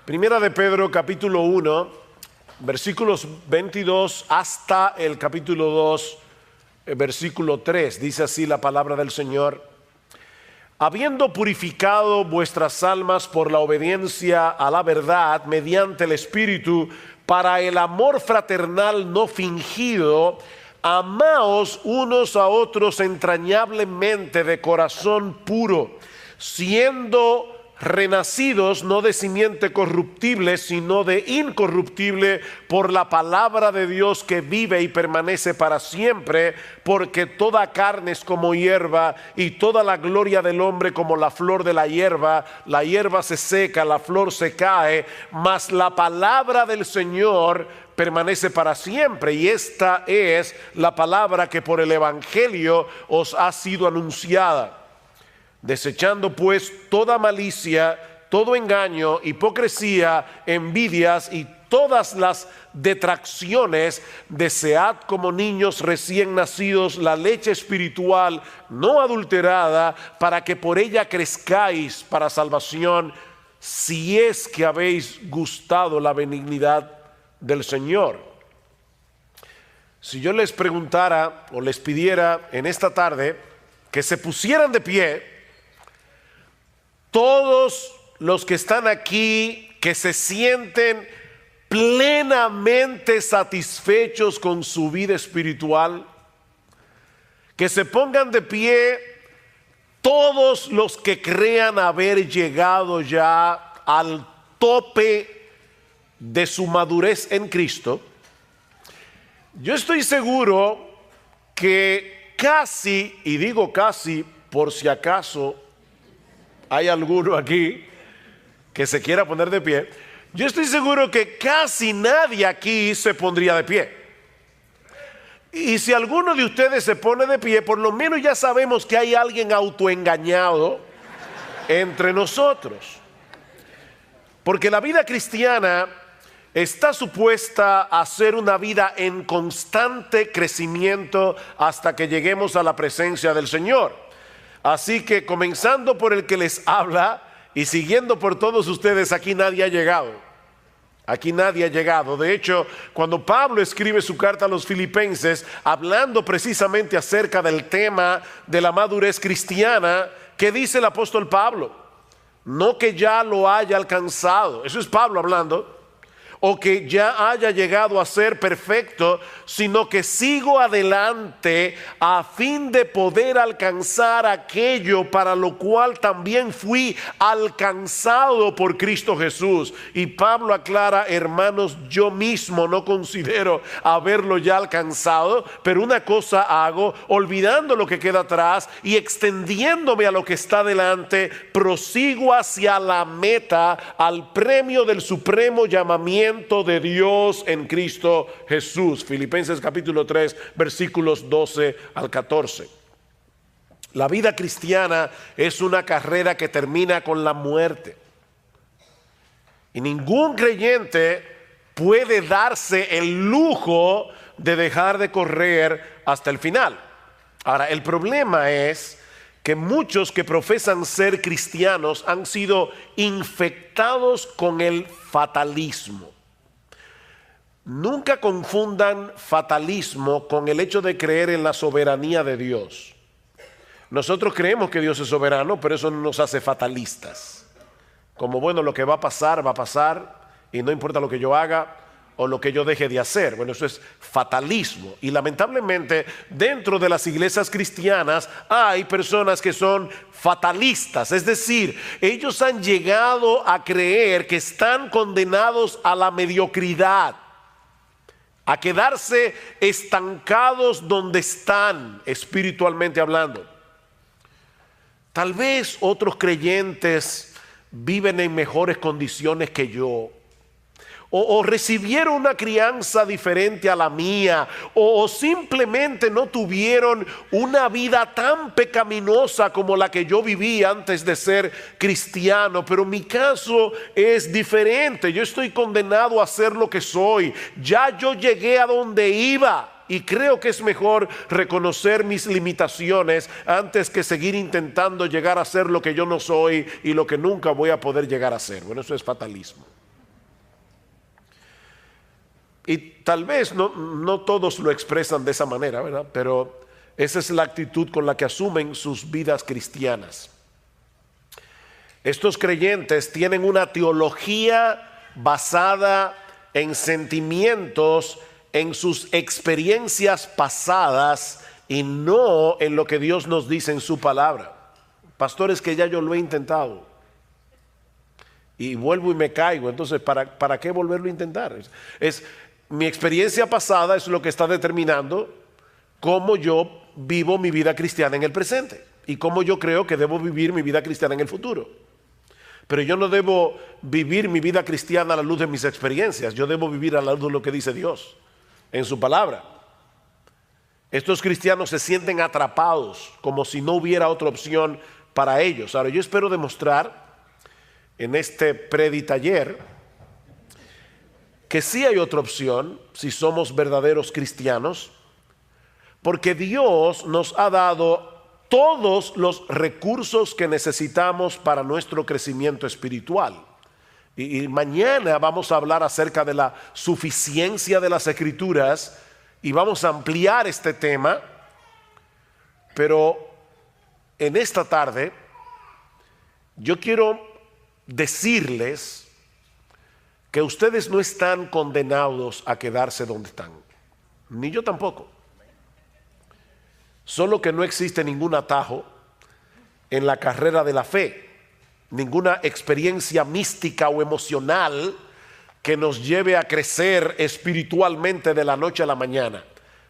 Primera de Pedro, capítulo 1, versículos 22 hasta el capítulo 2, versículo 3. Dice así la palabra del Señor: habiendo purificado vuestras almas por la obediencia a la verdad mediante el Espíritu, para el amor fraternal no fingido, amaos unos a otros entrañablemente de corazón puro, siendo renacidos no de simiente corruptible, sino de incorruptible, por la palabra de Dios que vive y permanece para siempre, porque toda carne es como hierba, y toda la gloria del hombre como la flor de la hierba. La hierba se seca, la flor se cae, mas la palabra del Señor permanece para siempre. Y esta es la palabra que por el Evangelio os ha sido anunciada. Desechando pues toda malicia, todo engaño, hipocresía, envidias y todas las detracciones, desead como niños recién nacidos la leche espiritual no adulterada, para que por ella crezcáis para salvación, si es que habéis gustado la benignidad del Señor. Si yo les preguntara o les pidiera en esta tarde que se pusieran de pie, todos los que están aquí, que se sienten plenamente satisfechos con su vida espiritual, que se pongan de pie todos los que crean haber llegado ya al tope de su madurez en Cristo. Yo estoy seguro que casi, y digo casi por si acaso hay alguno aquí que se quiera poner de pie, yo estoy seguro que casi nadie aquí se pondría de pie. Y si alguno de ustedes se pone de pie, por lo menos ya sabemos que hay alguien autoengañado entre nosotros. Porque la vida cristiana está supuesta a ser una vida en constante crecimiento hasta que lleguemos a la presencia del Señor. Así que comenzando por el que les habla y siguiendo por todos ustedes, aquí nadie ha llegado. Aquí nadie ha llegado. De hecho, cuando Pablo escribe su carta a los Filipenses, hablando precisamente acerca del tema de la madurez cristiana, ¿qué dice el apóstol Pablo? No que ya lo haya alcanzado, eso es Pablo hablando, o que ya haya llegado a ser perfecto, sino que sigo adelante a fin de poder alcanzar aquello para lo cual también fui alcanzado por Cristo Jesús. Y Pablo aclara: hermanos, yo mismo no considero haberlo ya alcanzado, pero una cosa hago, olvidando lo que queda atrás y extendiéndome a lo que está delante, prosigo hacia la meta, al premio del supremo llamamiento de Dios en Cristo Jesús. Filipenses capítulo 3, versículos 12 al 14. La vida cristiana es una carrera que termina con la muerte. Y ningún creyente puede darse el lujo de dejar de correr hasta el final. Ahora, el problema es que muchos que profesan ser cristianos han sido infectados con el fatalismo. Nunca confundan fatalismo con el hecho de creer en la soberanía de Dios. Nosotros creemos que Dios es soberano, pero eso no nos hace fatalistas. Como bueno, lo que va a pasar y no importa lo que yo haga o lo que yo deje de hacer. Bueno, eso es fatalismo. Y lamentablemente dentro de las iglesias cristianas hay personas que son fatalistas. Es decir, ellos han llegado a creer que están condenados a la mediocridad, a quedarse estancados donde están espiritualmente hablando. Tal vez otros creyentes viven en mejores condiciones que yo, o recibieron una crianza diferente a la mía, o simplemente no tuvieron una vida tan pecaminosa como la que yo viví antes de ser cristiano. Pero mi caso es diferente. Yo estoy condenado a ser lo que soy. Ya yo llegué a donde iba. Y creo que es mejor reconocer mis limitaciones antes que seguir intentando llegar a ser lo que yo no soy y lo que nunca voy a poder llegar a ser. Bueno, eso es fatalismo. Y tal vez no todos lo expresan de esa manera, ¿verdad? Pero esa es la actitud con la que asumen sus vidas cristianas. Estos creyentes tienen una teología basada en sentimientos, en sus experiencias pasadas y no en lo que Dios nos dice en su palabra. Pastores, que ya yo lo he intentado y vuelvo y me caigo. Entonces, ¿para qué volverlo a intentar? Mi experiencia pasada es lo que está determinando cómo yo vivo mi vida cristiana en el presente y cómo yo creo que debo vivir mi vida cristiana en el futuro. Pero yo no debo vivir mi vida cristiana a la luz de mis experiencias. Yo debo vivir a la luz de lo que dice Dios en su palabra. Estos cristianos se sienten atrapados como si no hubiera otra opción para ellos. Ahora, yo espero demostrar en este preditaller que sí hay otra opción si somos verdaderos cristianos, porque Dios nos ha dado todos los recursos que necesitamos para nuestro crecimiento espiritual. Y mañana vamos a hablar acerca de la suficiencia de las Escrituras y vamos a ampliar este tema, pero en esta tarde yo quiero decirles que ustedes no están condenados a quedarse donde están, ni yo tampoco. Solo que no existe ningún atajo en la carrera de la fe, ninguna experiencia mística o emocional que nos lleve a crecer espiritualmente de la noche a la mañana.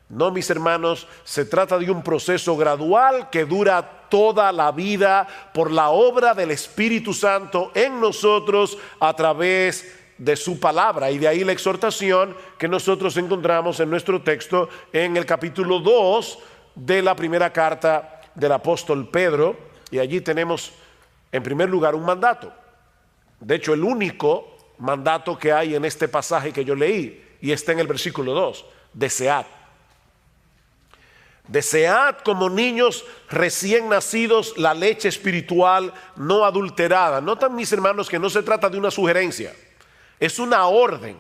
No, mis hermanos, se trata de un proceso gradual que dura toda la vida por la obra del Espíritu Santo en nosotros a través de su palabra. Y de ahí la exhortación que nosotros encontramos en nuestro texto en el capítulo 2 de la primera carta del apóstol Pedro, y allí tenemos en primer lugar un mandato. De hecho, el único mandato que hay en este pasaje que yo leí, y está en el versículo 2, desead. Desead como niños recién nacidos la leche espiritual no adulterada. Notan, mis hermanos, que no se trata de una sugerencia, es una orden.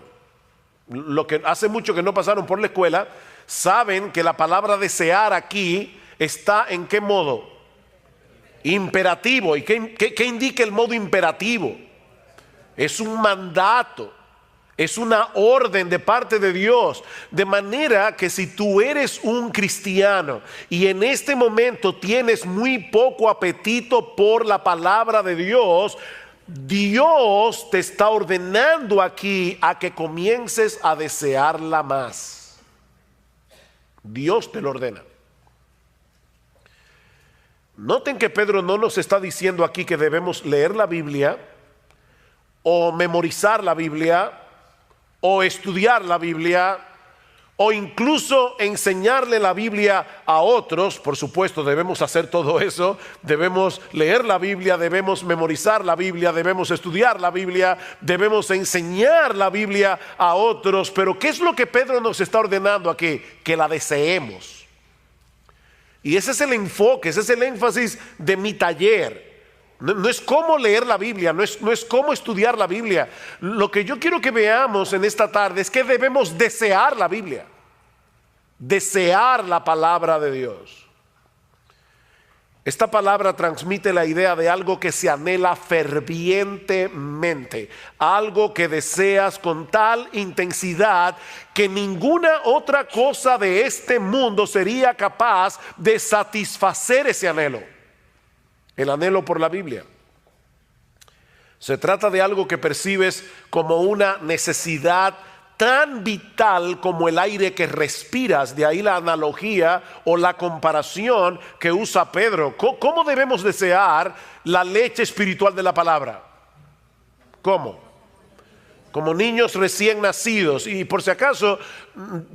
Lo que hace mucho que no pasaron por la escuela saben que la palabra desear aquí está en qué modo imperativo. ¿Y qué indica el modo imperativo? Es un mandato, es una orden de parte de Dios. De manera que si tú eres un cristiano y en este momento tienes muy poco apetito por la palabra de Dios, Dios te está ordenando aquí a que comiences a desearla más. Dios te lo ordena. Noten que Pedro no nos está diciendo aquí que debemos leer la Biblia o memorizar la Biblia o estudiar la Biblia o incluso enseñarle la Biblia a otros. Por supuesto, debemos hacer todo eso. Debemos leer la Biblia, debemos memorizar la Biblia, debemos estudiar la Biblia, debemos enseñar la Biblia a otros. Pero ¿qué es lo que Pedro nos está ordenando aquí? Que la deseemos. Y ese es el enfoque, ese es el énfasis de mi taller. No es cómo leer la Biblia, no es cómo estudiar la Biblia. Lo que yo quiero que veamos en esta tarde es que debemos desear la Biblia, desear la palabra de Dios. Esta palabra transmite la idea de algo que se anhela fervientemente, algo que deseas con tal intensidad que ninguna otra cosa de este mundo sería capaz de satisfacer ese anhelo. El anhelo por la Biblia. Se trata de algo que percibes como una necesidad tan vital como el aire que respiras. De ahí la analogía o la comparación que usa Pedro. ¿Cómo debemos desear la leche espiritual de la palabra? ¿Cómo? Como niños recién nacidos. Y por si acaso,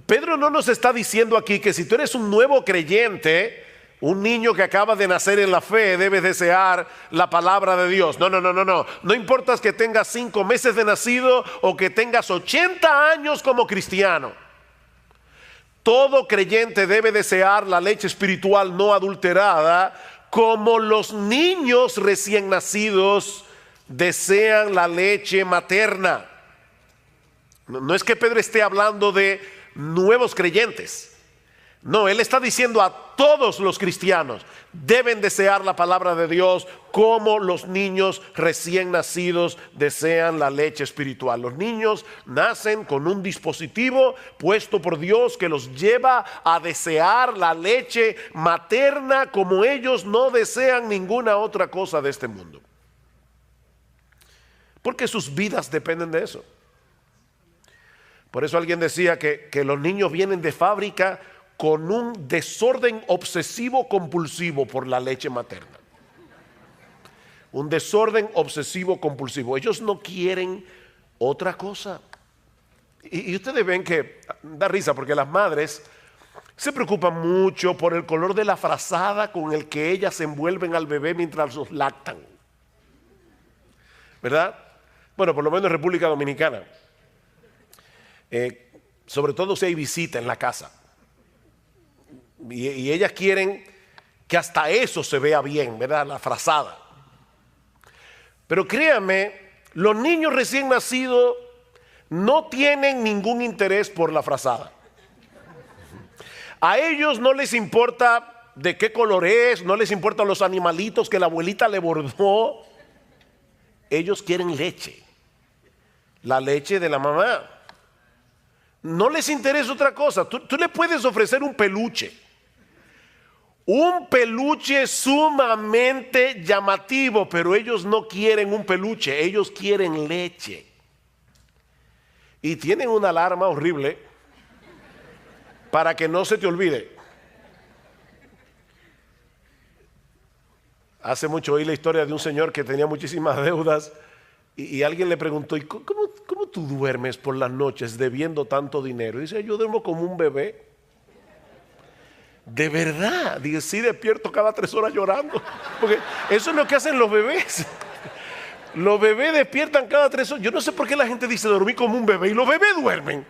Pedro no nos está diciendo aquí que si tú eres un nuevo creyente, un niño que acaba de nacer en la fe, debe desear la palabra de Dios. No. No importa que tengas 5 meses de nacido o que tengas 80 años como cristiano. Todo creyente debe desear la leche espiritual no adulterada, como los niños recién nacidos desean la leche materna. No es que Pedro esté hablando de nuevos creyentes. No, él está diciendo a todos los cristianos deben desear la palabra de Dios como los niños recién nacidos desean la leche espiritual. Los niños nacen con un dispositivo puesto por Dios que los lleva a desear la leche materna como ellos no desean ninguna otra cosa de este mundo. Porque sus vidas dependen de eso. Por eso alguien decía que los niños vienen de fábrica con un desorden obsesivo compulsivo por la leche materna. Un desorden obsesivo compulsivo. Ellos no quieren otra cosa. Y ustedes ven que da risa porque las madres se preocupan mucho por el color de la frazada con el que ellas envuelven al bebé mientras los lactan. ¿Verdad? Bueno, por lo menos en República Dominicana. Sobre todo si hay visita en la casa. Y ellas quieren que hasta eso se vea bien, ¿verdad? La frazada. Pero créanme, los niños recién nacidos no tienen ningún interés por la frazada. A ellos no les importa de qué color es, no les importan los animalitos que la abuelita le bordó. Ellos quieren leche, la leche de la mamá. No les interesa otra cosa. Tú le puedes ofrecer un peluche sumamente llamativo, pero ellos no quieren un peluche, ellos quieren leche. Y tienen una alarma horrible para que no se te olvide. Hace mucho oí la historia de un señor que tenía muchísimas deudas y alguien le preguntó, ¿y cómo tú duermes por las noches debiendo tanto dinero? Y dice, yo duermo como un bebé. De verdad, dice, sí, despierto cada 3 horas llorando, porque eso es lo que hacen los bebés. Los bebés despiertan cada 3 horas. Yo no sé por qué la gente dice dormí como un bebé y los bebés duermen.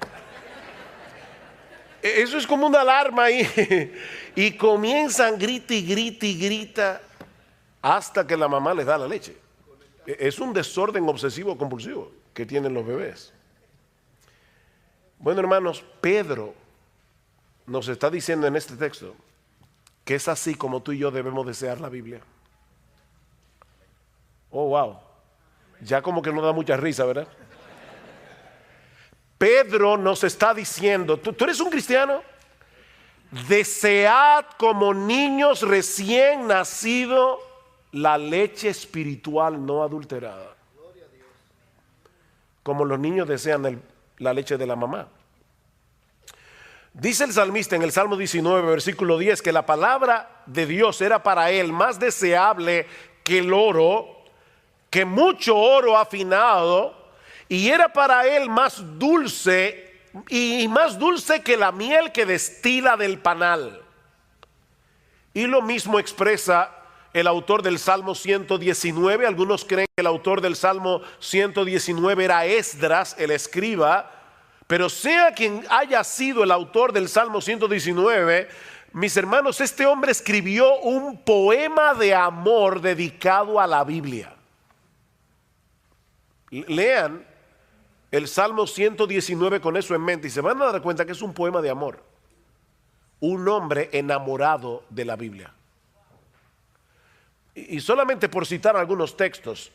Eso es como una alarma ahí. Y comienzan grita hasta que la mamá les da la leche. Es un desorden obsesivo compulsivo que tienen los bebés. Bueno, hermanos, Pedro nos está diciendo en este texto que es así como tú y yo debemos desear la Biblia. Oh, wow. Ya como que no da mucha risa, ¿verdad? Pedro nos está diciendo, ¿tú eres un cristiano? Desead como niños recién nacidos la leche espiritual no adulterada. Como los niños desean la leche de la mamá. Dice el salmista en el Salmo 19, versículo 10, que la palabra de Dios era para él más deseable que el oro, que mucho oro afinado, y era para él más dulce y más dulce que la miel que destila del panal. Y lo mismo expresa el autor del Salmo 119. Algunos creen que el autor del Salmo 119 era Esdras, el escriba. Pero sea quien haya sido el autor del Salmo 119, mis hermanos, este hombre escribió un poema de amor dedicado a la Biblia. Lean el Salmo 119 con eso en mente y se van a dar cuenta que es un poema de amor. Un hombre enamorado de la Biblia. Y solamente por citar algunos textos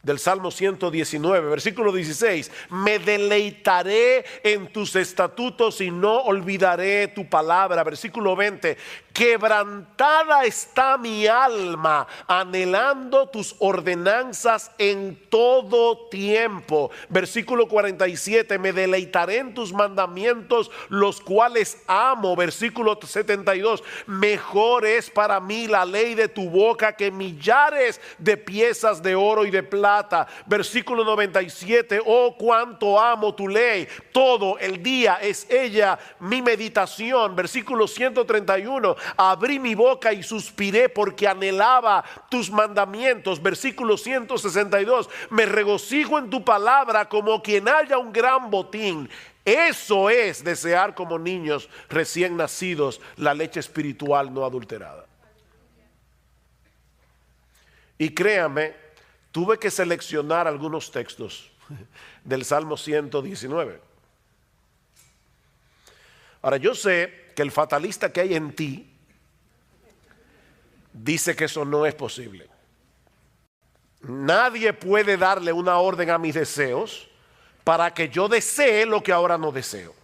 del Salmo 119, versículo 16, me deleitaré en tus estatutos y no olvidaré tu palabra. Versículo 20, quebrantada está mi alma, anhelando tus ordenanzas en todo tiempo. Versículo 47, me deleitaré en tus mandamientos, los cuales amo. Versículo 72, mejor es para mí la ley de tu boca que millares de piezas de oro y de plata. Versículo 97, oh cuánto amo tu ley, todo el día es ella mi meditación. Versículo 131, abrí mi boca y suspiré porque anhelaba tus mandamientos. Versículo 162, me regocijo en tu palabra como quien haya un gran botín. Eso es desear como niños recién nacidos la leche espiritual no adulterada. Y créame, tuve que seleccionar algunos textos del Salmo 119. Ahora, yo sé que el fatalista que hay en ti dice que eso no es posible. Nadie puede darle una orden a mis deseos para que yo desee lo que ahora no deseo.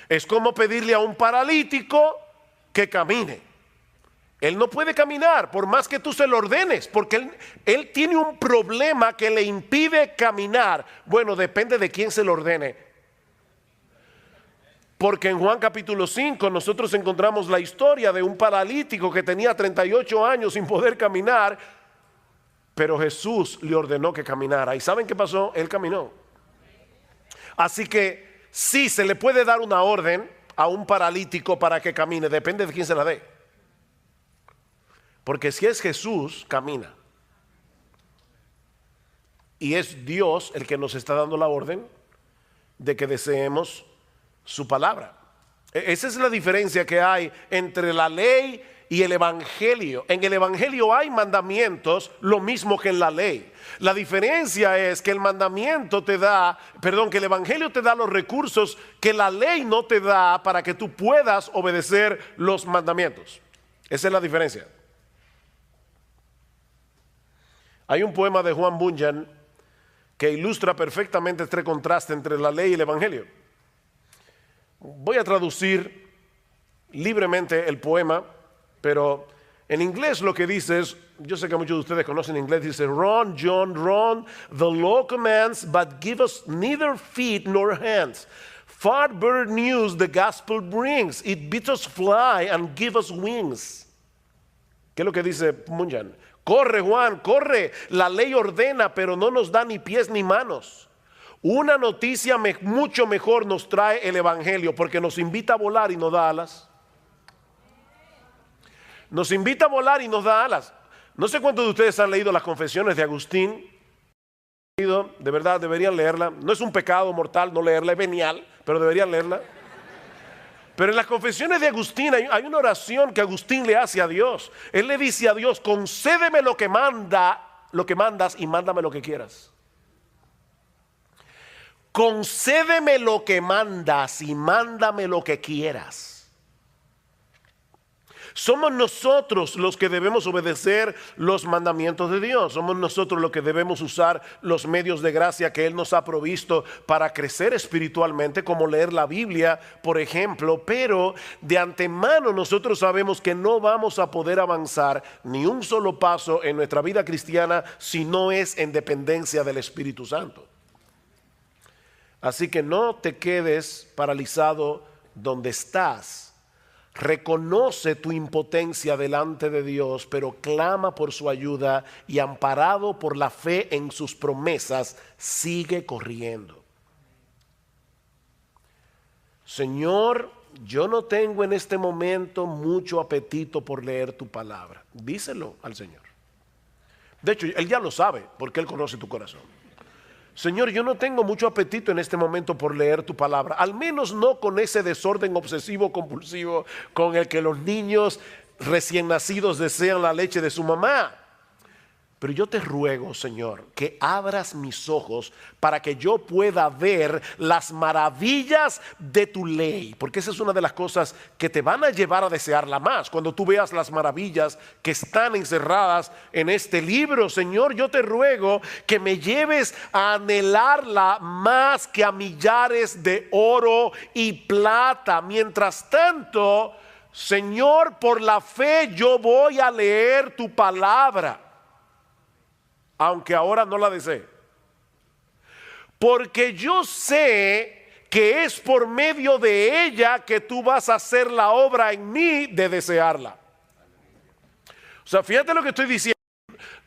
Es como pedirle a un paralítico que camine. Él no puede caminar por más que tú se lo ordenes, porque él tiene un problema que le impide caminar. Bueno, depende de quién se lo ordene. Porque en Juan capítulo 5 nosotros encontramos la historia de un paralítico que tenía 38 años sin poder caminar, pero Jesús le ordenó que caminara. ¿Y saben qué pasó? Él caminó. Así que sí, se le puede dar una orden a un paralítico para que camine, depende de quién se la dé. Porque si es Jesús, camina. Y es Dios el que nos está dando la orden de que deseemos su palabra. Esa es la diferencia que hay entre la ley y el evangelio. En el evangelio hay mandamientos, lo mismo que en la ley. La diferencia es que el mandamiento te da, que el evangelio te da los recursos que la ley no te da para que tú puedas obedecer los mandamientos. Esa es la diferencia. Hay un poema de Juan Bunyan que ilustra perfectamente este contraste entre la ley y el evangelio. Voy a traducir libremente el poema, pero en inglés lo que dice es, yo sé que muchos de ustedes conocen inglés, dice, Run, John, run, the law commands, but give us neither feet nor hands. Far better news the gospel brings, it bids us fly and give us wings. ¿Qué es lo que dice Bunyan? Corre, Juan, corre, la ley ordena, pero no nos da ni pies ni manos. Una noticia mucho mejor nos trae el evangelio, porque nos invita a volar y nos da alas. Nos invita a volar y nos da alas. No sé cuántos de ustedes han leído las Confesiones de Agustín. De verdad, deberían leerla. No es un pecado mortal no leerla, es venial, pero deberían leerla. Pero en las Confesiones de Agustín hay una oración que Agustín le hace a Dios. Él le dice a Dios, concédeme lo que mandas y mándame lo que quieras. Concédeme lo que mandas y mándame lo que quieras. Somos nosotros los que debemos obedecer los mandamientos de Dios. Somos nosotros los que debemos usar los medios de gracia que Él nos ha provisto para crecer espiritualmente, como leer la Biblia, por ejemplo. Pero de antemano nosotros sabemos que no vamos a poder avanzar ni un solo paso en nuestra vida cristiana si no es en dependencia del Espíritu Santo. Así que no te quedes paralizado donde estás. Reconoce tu impotencia delante de Dios, pero clama por su ayuda y amparado por la fe en sus promesas, sigue corriendo. Señor, yo no tengo en este momento mucho apetito por leer tu palabra. Díselo al Señor. De hecho, Él ya lo sabe porque Él conoce tu corazón. Señor, yo no tengo mucho apetito en este momento por leer tu palabra, al menos no con ese desorden obsesivo compulsivo con el que los niños recién nacidos desean la leche de su mamá. Pero yo te ruego, Señor, que abras mis ojos para que yo pueda ver las maravillas de tu ley. Porque esa es una de las cosas que te van a llevar a desearla más. Cuando tú veas las maravillas que están encerradas en este libro, Señor, yo te ruego que me lleves a anhelarla más que a millares de oro y plata. Mientras tanto, Señor, por la fe yo voy a leer tu palabra, aunque ahora no la desee, porque yo sé que es por medio de ella que tú vas a hacer la obra en mí de desearla. O sea, fíjate lo que estoy diciendo.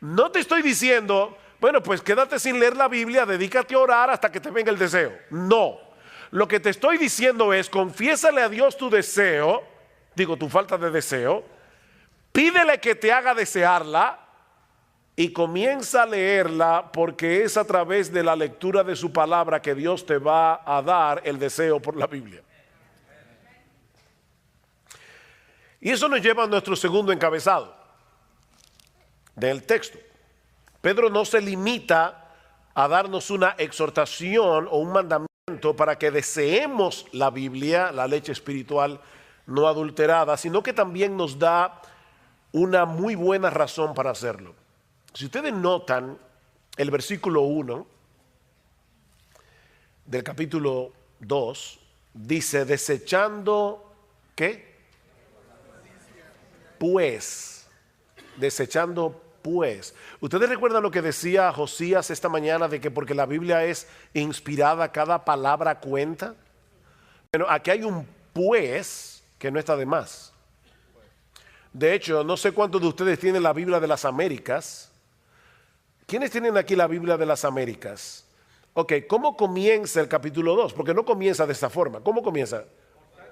No te estoy diciendo, bueno, pues quédate sin leer la Biblia, dedícate a orar hasta que te venga el deseo. No, lo que te estoy diciendo es, confiésale a Dios tu deseo, tu falta de deseo, pídele que te haga desearla, y comienza a leerla, porque es a través de la lectura de su palabra que Dios te va a dar el deseo por la Biblia. Y eso nos lleva a nuestro segundo encabezado del texto. Pedro no se limita a darnos una exhortación o un mandamiento para que deseemos la Biblia, la leche espiritual no adulterada, sino que también nos da una muy buena razón para hacerlo. Si ustedes notan el versículo 1 del capítulo 2, dice, desechando, ¿qué? Pues, desechando pues. ¿Ustedes recuerdan lo que decía Josías esta mañana de que porque la Biblia es inspirada, cada palabra cuenta? Bueno, aquí hay un pues que no está de más. De hecho, no sé cuántos de ustedes tienen la Biblia de las Américas. ¿Quiénes tienen aquí la Biblia de las Américas? Ok, ¿cómo comienza el capítulo 2? Porque no comienza de esta forma. ¿Cómo comienza?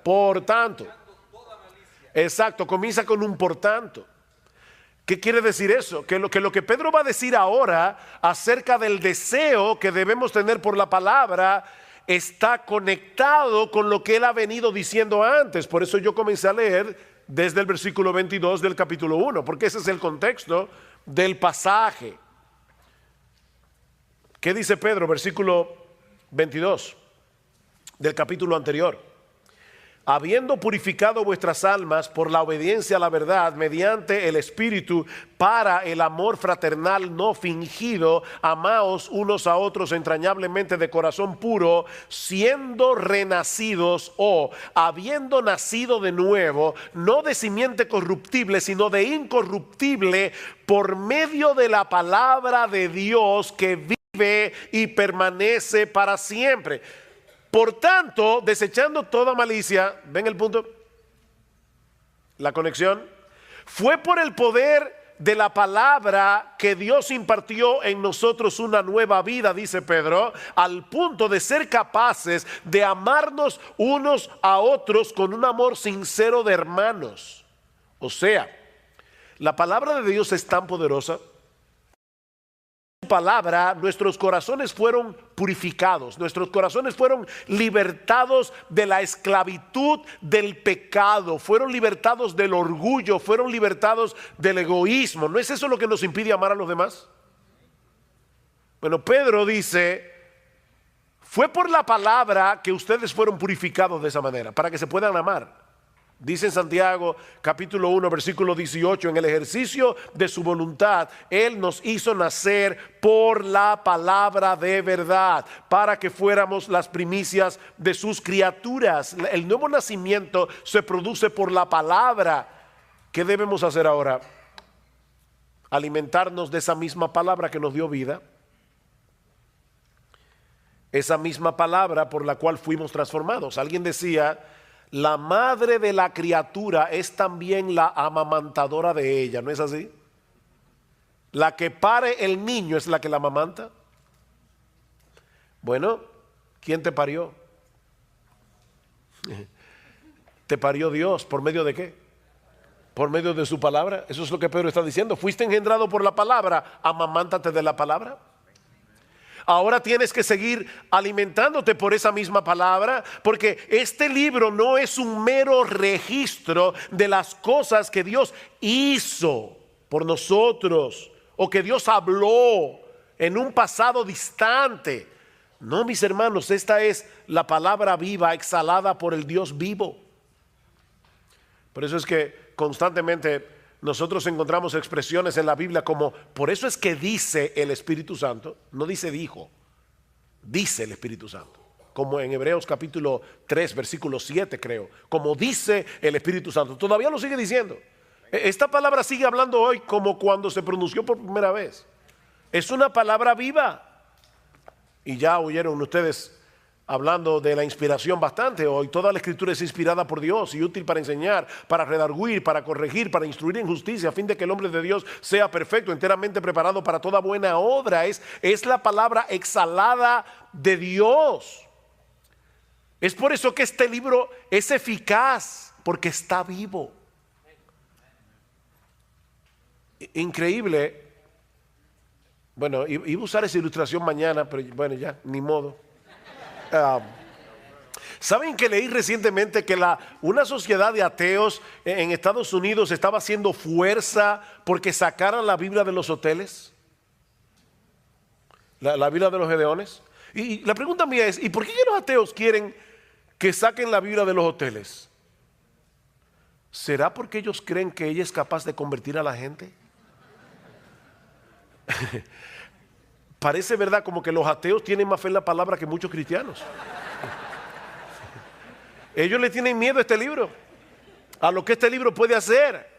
Por tanto. Exacto, comienza con un por tanto. ¿Qué quiere decir eso? Que lo que Pedro va a decir ahora acerca del deseo que debemos tener por la palabra está conectado con lo que él ha venido diciendo antes. Por eso yo comencé a leer desde el versículo 22 del capítulo 1, porque ese es el contexto del pasaje. ¿Qué dice Pedro? Versículo 22 del capítulo anterior. Habiendo purificado vuestras almas por la obediencia a la verdad mediante el Espíritu para el amor fraternal no fingido, amaos unos a otros entrañablemente de corazón puro, siendo renacidos o habiendo nacido de nuevo, no de simiente corruptible, sino de incorruptible, por medio de la palabra de Dios que vive y permanece para siempre. Por tanto, desechando toda malicia, ¿ven el punto? La conexión. Fue por el poder de la palabra que Dios impartió en nosotros una nueva vida, dice Pedro, al punto de ser capaces de amarnos unos a otros con un amor sincero de hermanos. O sea, la palabra de Dios es tan poderosa. Palabra, nuestros corazones fueron purificados, nuestros corazones fueron libertados de la esclavitud del pecado, fueron libertados del orgullo, fueron libertados del egoísmo. ¿No es eso lo que nos impide amar a los demás? Bueno, Pedro dice, fue por la palabra que ustedes fueron purificados de esa manera, para que se puedan amar. Dice en Santiago capítulo 1 versículo 18, en el ejercicio de su voluntad, Él nos hizo nacer por la palabra de verdad, para que fuéramos las primicias de sus criaturas. El nuevo nacimiento se produce por la palabra. ¿Qué debemos hacer ahora? Alimentarnos de esa misma palabra que nos dio vida. Esa misma palabra por la cual fuimos transformados. Alguien decía, la madre de la criatura es también la amamantadora de ella, ¿no es así? La que pare el niño es la que la amamanta. Bueno, ¿quién te parió? Te parió Dios, ¿por medio de qué? Por medio de su palabra. Eso es lo que Pedro está diciendo. Fuiste engendrado por la palabra, amamántate de la palabra. Ahora tienes que seguir alimentándote por esa misma palabra, porque este libro no es un mero registro de las cosas que Dios hizo por nosotros o que Dios habló en un pasado distante. No, mis hermanos, esta es la palabra viva exhalada por el Dios vivo. Por eso es que constantemente nosotros encontramos expresiones en la Biblia como, por eso es que dice el Espíritu Santo, no dice dijo, dice el Espíritu Santo. Como en Hebreos capítulo 3, versículo 7 creo, como dice el Espíritu Santo. Todavía lo sigue diciendo. Esta palabra sigue hablando hoy como cuando se pronunció por primera vez. Es una palabra viva. Y ya oyeron ustedes hablando de la inspiración bastante hoy. Toda la escritura es inspirada por Dios y útil para enseñar, para redarguir, para corregir, para instruir en justicia, a fin de que el hombre de Dios sea perfecto, enteramente preparado para toda buena obra. Es la palabra exhalada de Dios. Es por eso que este libro es eficaz, porque está vivo. Increíble. Bueno, iba a usar esa ilustración mañana, pero bueno, ya, ni modo. ¿Saben que leí recientemente que una sociedad de ateos en Estados Unidos estaba haciendo fuerza porque sacaran la Biblia de los hoteles? la Biblia de los Gedeones. Y la pregunta mía es, ¿y por qué los ateos quieren que saquen la Biblia de los hoteles? ¿Será porque ellos creen que ella es capaz de convertir a la gente? Parece verdad como que los ateos tienen más fe en la palabra que muchos cristianos. Ellos le tienen miedo a este libro, a lo que este libro puede hacer.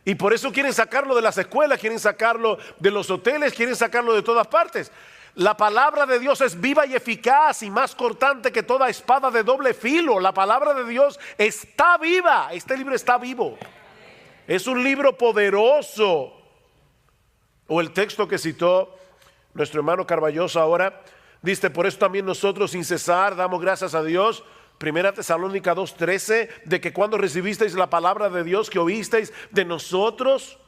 Y por eso quieren sacarlo de las escuelas, quieren sacarlo de los hoteles, quieren sacarlo de todas partes. La palabra de Dios es viva y eficaz y más cortante que toda espada de doble filo. La palabra de Dios está viva. Este libro está vivo. Es un libro poderoso. O el texto que citó nuestro hermano Carballosa ahora, dice: por eso también nosotros sin cesar damos gracias a Dios. Primera Tesalónica 2:13, de que cuando recibisteis la palabra de Dios que oísteis de nosotros,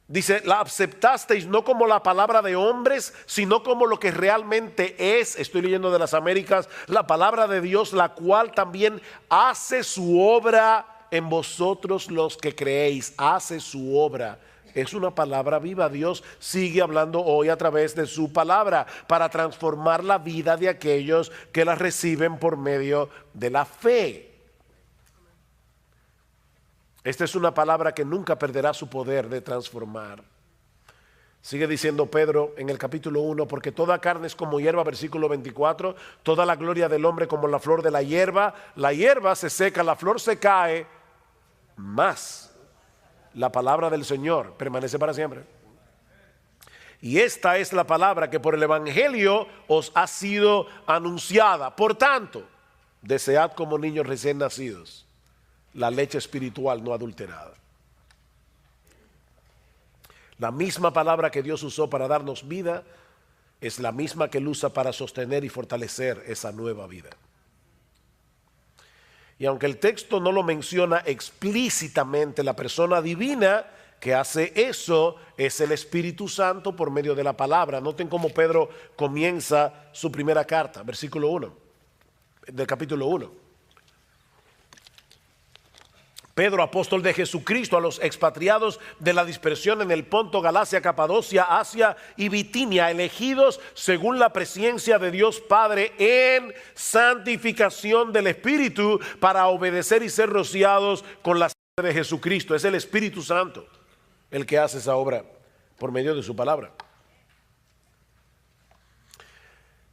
dice, la aceptasteis no como la palabra de hombres, sino como lo que realmente es. Estoy leyendo de las Américas, la palabra de Dios, la cual también hace su obra en vosotros los que creéis. Hace su obra. Es una palabra viva. Dios sigue hablando hoy a través de su palabra para transformar la vida de aquellos que la reciben por medio de la fe. Esta es una palabra que nunca perderá su poder de transformar. Sigue diciendo Pedro en el capítulo 1, porque toda carne es como hierba, versículo 24, toda la gloria del hombre como la flor de la hierba se seca, la flor se cae, mas la palabra del Señor permanece para siempre. Y esta es la palabra que por el evangelio os ha sido anunciada. Por tanto, desead como niños recién nacidos la leche espiritual no adulterada. La misma palabra que Dios usó para darnos vida es la misma que Él usa para sostener y fortalecer esa nueva vida. Y aunque el texto no lo menciona explícitamente, la persona divina que hace eso es el Espíritu Santo por medio de la palabra. Noten cómo Pedro comienza su primera carta, versículo 1, del capítulo 1. Pedro, apóstol de Jesucristo, a los expatriados de la dispersión en el Ponto, Galacia, Capadocia, Asia y Bitinia, elegidos según la presencia de Dios Padre en santificación del Espíritu, para obedecer y ser rociados con la sangre de Jesucristo. Es el Espíritu Santo el que hace esa obra por medio de su palabra.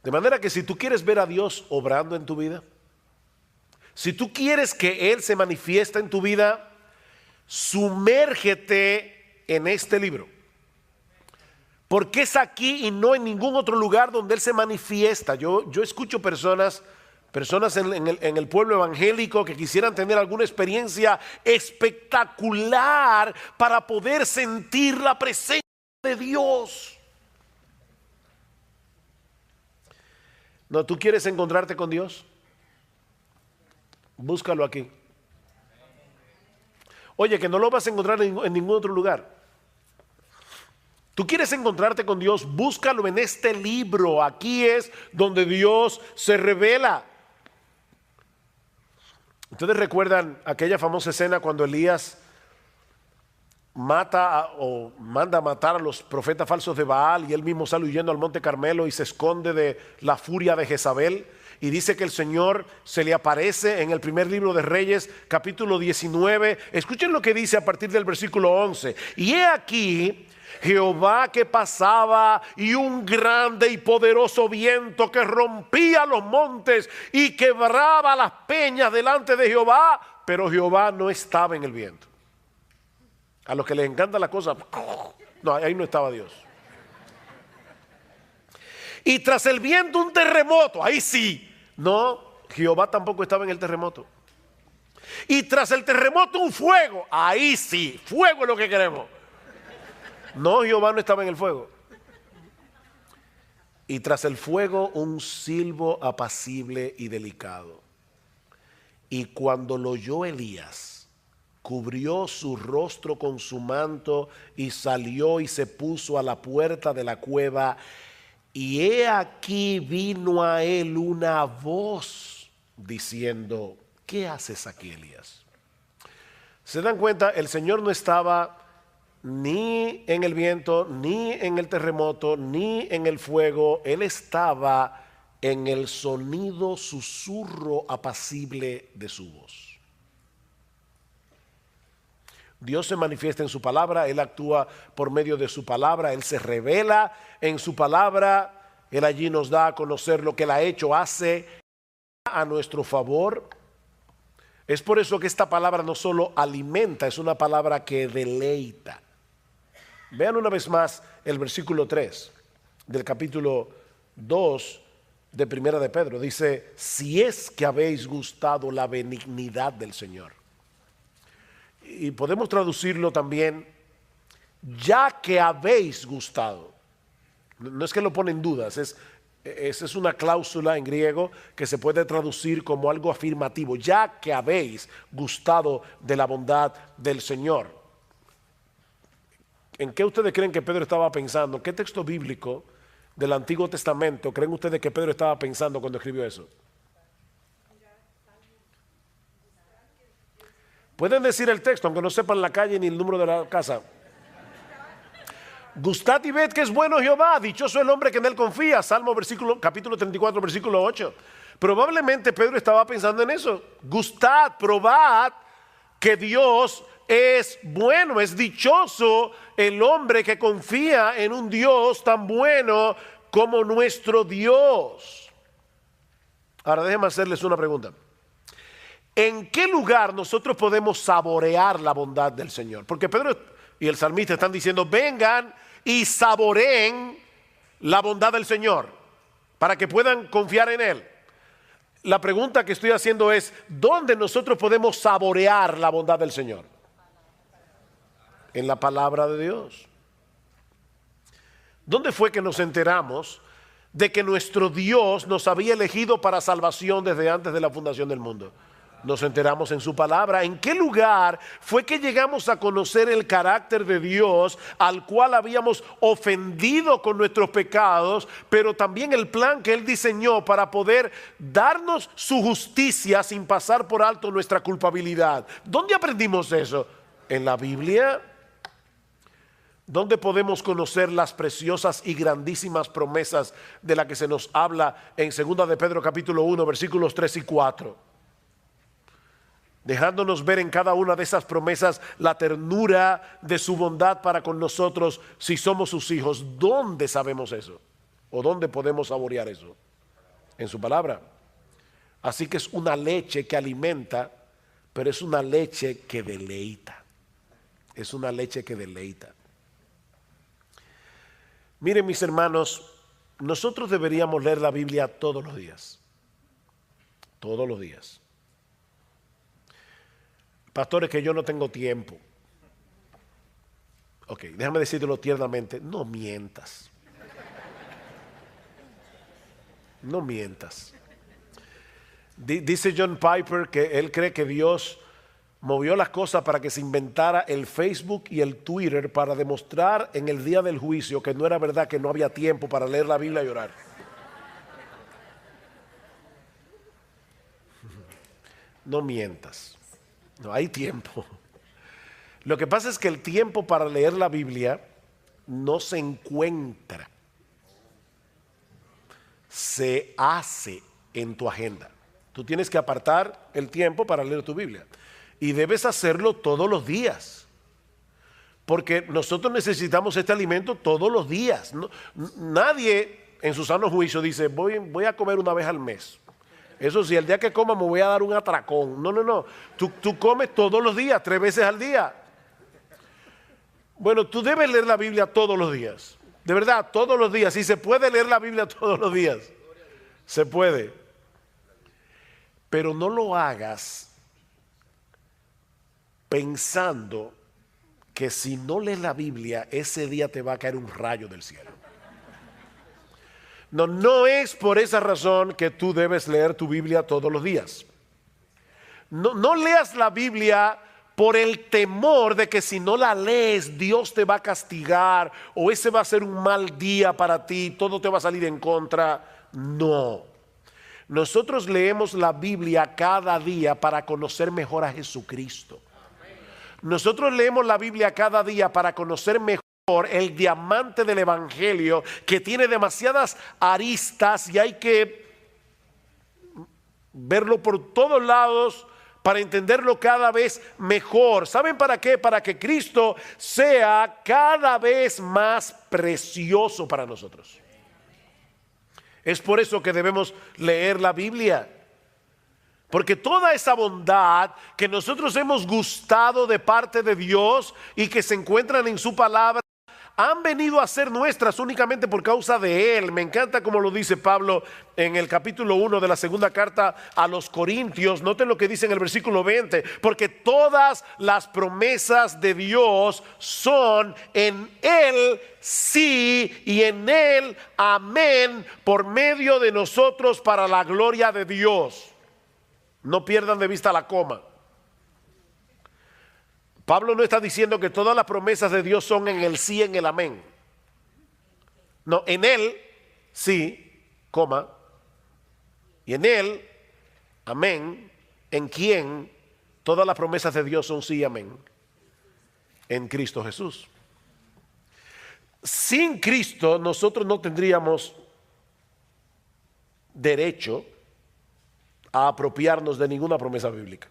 De manera que si tú quieres ver a Dios obrando en tu vida, si tú quieres que Él se manifieste en tu vida, sumérgete en este libro. Porque es aquí y no en ningún otro lugar donde Él se manifiesta. Yo escucho personas en el pueblo evangélico que quisieran tener alguna experiencia espectacular para poder sentir la presencia de Dios. No, ¿tú quieres encontrarte con Dios? Búscalo aquí. Oye, que no lo vas a encontrar en ningún otro lugar. Tú quieres encontrarte con Dios, búscalo en este libro. Aquí es donde Dios se revela. Ustedes recuerdan aquella famosa escena cuando Elías manda a matar a los profetas falsos de Baal, y él mismo sale huyendo al monte Carmelo y se esconde de la furia de Jezabel. Y dice que el Señor se le aparece en el primer libro de Reyes, capítulo 19. Escuchen lo que dice a partir del versículo 11. Y he aquí Jehová que pasaba, y un grande y poderoso viento que rompía los montes y quebraba las peñas delante de Jehová, pero Jehová no estaba en el viento. A los que les encanta la cosa, no, ahí no estaba Dios. Y tras el viento un terremoto, ahí sí. No, Jehová tampoco estaba en el terremoto. Y tras el terremoto un fuego, ahí sí, fuego es lo que queremos. No, Jehová no estaba en el fuego. Y tras el fuego un silbo apacible y delicado. Y cuando lo oyó Elías, cubrió su rostro con su manto y salió y se puso a la puerta de la cueva. Y he aquí vino a él una voz diciendo: ¿qué haces aquí, Elías? ¿Se dan cuenta? El Señor no estaba ni en el viento, ni en el terremoto, ni en el fuego. Él estaba en el sonido, susurro apacible de su voz. Dios se manifiesta en su palabra, Él actúa por medio de su palabra, Él se revela en su palabra, Él allí nos da a conocer lo que Él ha hecho, hace a nuestro favor. Es por eso que esta palabra no solo alimenta, es una palabra que deleita. Vean una vez más el versículo 3 del capítulo 2 de Primera de Pedro. Dice, si es que habéis gustado la benignidad del Señor. Y podemos traducirlo también, ya que habéis gustado. No es que lo pone en dudas, esa es una cláusula en griego que se puede traducir como algo afirmativo. Ya que habéis gustado de la bondad del Señor. ¿En qué ustedes creen que Pedro estaba pensando? ¿Qué texto bíblico del Antiguo Testamento creen ustedes que Pedro estaba pensando cuando escribió eso? Pueden decir el texto, aunque no sepan la calle ni el número de la casa. Gustad y ved que es bueno Jehová, dichoso el hombre que en él confía. Salmo capítulo 34, versículo 8. Probablemente Pedro estaba pensando en eso. Gustad, probad que Dios es bueno, es dichoso el hombre que confía en un Dios tan bueno como nuestro Dios. Ahora déjenme hacerles una pregunta. ¿En qué lugar nosotros podemos saborear la bondad del Señor? Porque Pedro y el salmista están diciendo, vengan y saboreen la bondad del Señor para que puedan confiar en Él. La pregunta que estoy haciendo es, ¿dónde nosotros podemos saborear la bondad del Señor? En la palabra de Dios. ¿Dónde fue que nos enteramos de que nuestro Dios nos había elegido para salvación desde antes de la fundación del mundo? Nos enteramos en su palabra. ¿En qué lugar fue que llegamos a conocer el carácter de Dios al cual habíamos ofendido con nuestros pecados, pero también el plan que Él diseñó para poder darnos su justicia sin pasar por alto nuestra culpabilidad? ¿Dónde aprendimos eso? ¿En la Biblia? ¿Dónde podemos conocer las preciosas y grandísimas promesas de las que se nos habla en 2 de Pedro capítulo 1 versículos 3 y 4? Dejándonos ver en cada una de esas promesas la ternura de su bondad para con nosotros si somos sus hijos. ¿Dónde sabemos eso? ¿O dónde podemos saborear eso? En su palabra. Así que es una leche que alimenta, pero es una leche que deleita. Es una leche que deleita. Miren, mis hermanos, nosotros deberíamos leer la Biblia todos los días. Todos los días. Pastores, que yo no tengo tiempo. Ok, déjame decírtelo tiernamente. No mientas. No mientas. Dice John Piper que él cree que Dios movió las cosas para que se inventara el Facebook y el Twitter para demostrar en el día del juicio que no era verdad, que no había tiempo para leer la Biblia y orar. No mientas. No hay tiempo. Lo que pasa es que el tiempo para leer la Biblia no se encuentra. Se hace en tu agenda. Tú tienes que apartar el tiempo para leer tu Biblia. Y debes hacerlo todos los días. Porque nosotros necesitamos este alimento todos los días. Nadie en su sano juicio dice, voy a comer una vez al mes. Eso sí, el día que coma me voy a dar un atracón. No. Tú comes todos los días, 3 veces al día. Bueno, tú debes leer la Biblia todos los días. De verdad, todos los días. Si se puede leer la Biblia todos los días, se puede. Pero no lo hagas pensando que si no lees la Biblia, ese día te va a caer un rayo del cielo. No es por esa razón que tú debes leer tu Biblia todos los días. No leas la Biblia por el temor de que si no la lees, Dios te va a castigar o ese va a ser un mal día para ti, todo te va a salir en contra. No. Nosotros leemos la Biblia cada día para conocer mejor a Jesucristo. Nosotros leemos la Biblia cada día para conocer mejor el diamante del Evangelio, que tiene demasiadas aristas y hay que verlo por todos lados para entenderlo cada vez mejor. ¿Saben para qué? Para que Cristo sea cada vez más precioso para nosotros. Es por eso que debemos leer la Biblia. Porque toda esa bondad que nosotros hemos gustado de parte de Dios y que se encuentran en su palabra, han venido a ser nuestras únicamente por causa de Él. Me encanta como lo dice Pablo en el capítulo 1 de la segunda carta a los Corintios. Noten lo que dice en el versículo 20. Porque todas las promesas de Dios son en Él sí y en Él amén, por medio de nosotros para la gloria de Dios. No pierdan de vista la coma. Pablo no está diciendo que todas las promesas de Dios son en el sí y en el amén. No, en Él sí, coma, y en Él, amén, en quien todas las promesas de Dios son sí y amén, en Cristo Jesús. Sin Cristo nosotros no tendríamos derecho a apropiarnos de ninguna promesa bíblica.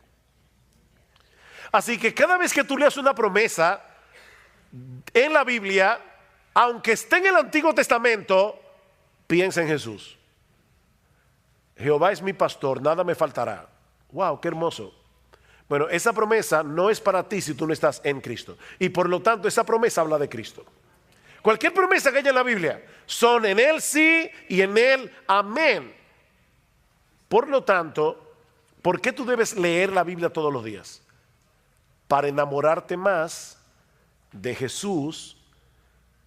Así que cada vez que tú leas una promesa en la Biblia, aunque esté en el Antiguo Testamento, piensa en Jesús. Jehová es mi pastor, nada me faltará. Wow, qué hermoso. Bueno, esa promesa no es para ti si tú no estás en Cristo. Y por lo tanto, esa promesa habla de Cristo. Cualquier promesa que haya en la Biblia son en Él sí y en Él amén. Por lo tanto, ¿por qué tú debes leer la Biblia todos los días? Para enamorarte más de Jesús,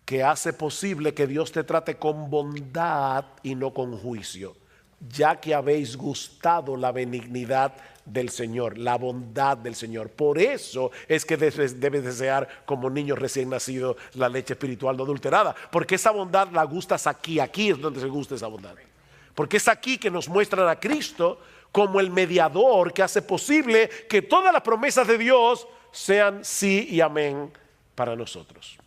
que hace posible que Dios te trate con bondad y no con juicio, ya que habéis gustado la benignidad del Señor, la bondad del Señor. Por eso es que debes desear como niño recién nacido la leche espiritual no adulterada, porque esa bondad la gustas aquí es donde se gusta esa bondad. Porque es aquí que nos muestran a Cristo como el mediador que hace posible que todas las promesas de Dios sean sí y amén para nosotros.